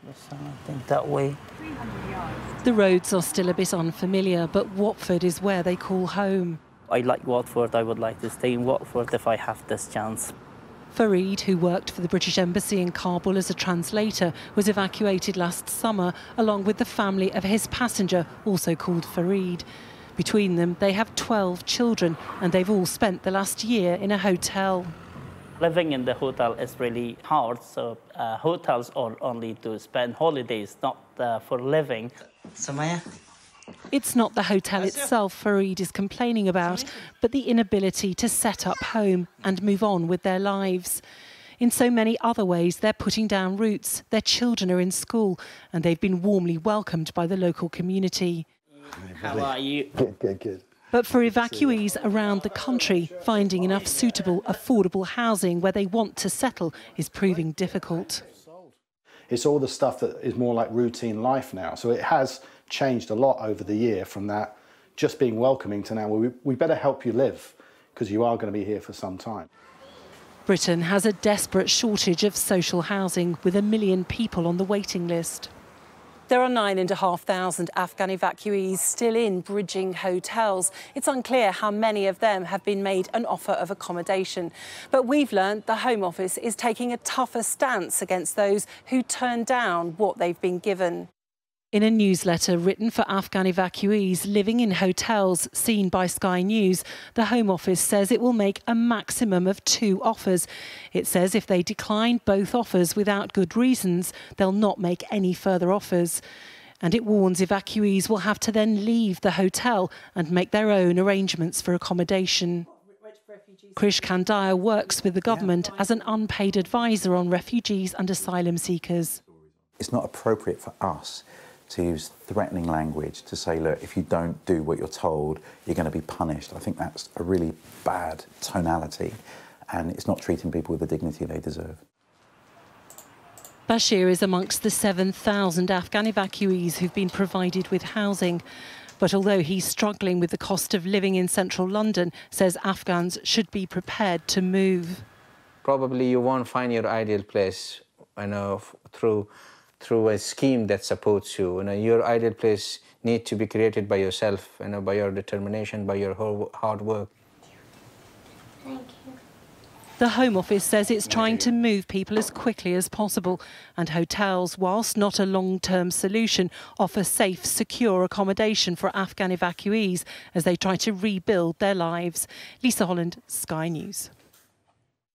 I think that way. The roads are still a bit unfamiliar, but Watford is where they call home. I like Watford. I would like to stay in Watford if I have this chance. Fareed, who worked for the British Embassy in Kabul as a translator, was evacuated last summer along with the family of his passenger, also called Fareed. Between them, they have 12 children, and they've all spent the last year in a hotel. Living in the hotel is really hard, so hotels are only to spend holidays, not for living. Samaya? It's not the hotel itself Fareed is complaining about, but the inability to set up home and move on with their lives. In so many other ways, they're putting down roots, their children are in school, and they've been warmly welcomed by the local community. How are you? Good. But for evacuees around the country, finding enough suitable, affordable housing where they want to settle is proving difficult. It's all the stuff that is more like routine life now. So it has changed a lot over the year from that just being welcoming to now, well, we better help you live because you are going to be here for some time. Britain has a desperate shortage of social housing with 1 million people on the waiting list. There are 9,500 Afghan evacuees still in bridging hotels. It's unclear how many of them have been made an offer of accommodation. But we've learned the Home Office is taking a tougher stance against those who turn down what they've been given. In a newsletter written for Afghan evacuees living in hotels seen by Sky News, the Home Office says it will make a maximum of 2 offers. It says if they decline both offers without good reasons, they'll not make any further offers. And it warns evacuees will have to then leave the hotel and make their own arrangements for accommodation. Krish Kandaya works with the government as an unpaid advisor on refugees and asylum seekers. It's not appropriate for us to use threatening language to say, look, if you don't do what you're told, you're going to be punished. I think that's a really bad tonality, and it's not treating people with the dignity they deserve. Bashir is amongst the 7,000 Afghan evacuees who've been provided with housing. But although he's struggling with the cost of living in central London, says Afghans should be prepared to move. Probably you won't find your ideal place, through a scheme that supports you. Your ideal place needs to be created by yourself, by your determination, by your hard work. Thank you. The Home Office says it's trying to move people as quickly as possible, and hotels, whilst not a long-term solution, offer safe, secure accommodation for Afghan evacuees as they try to rebuild their lives. Lisa Holland, Sky News.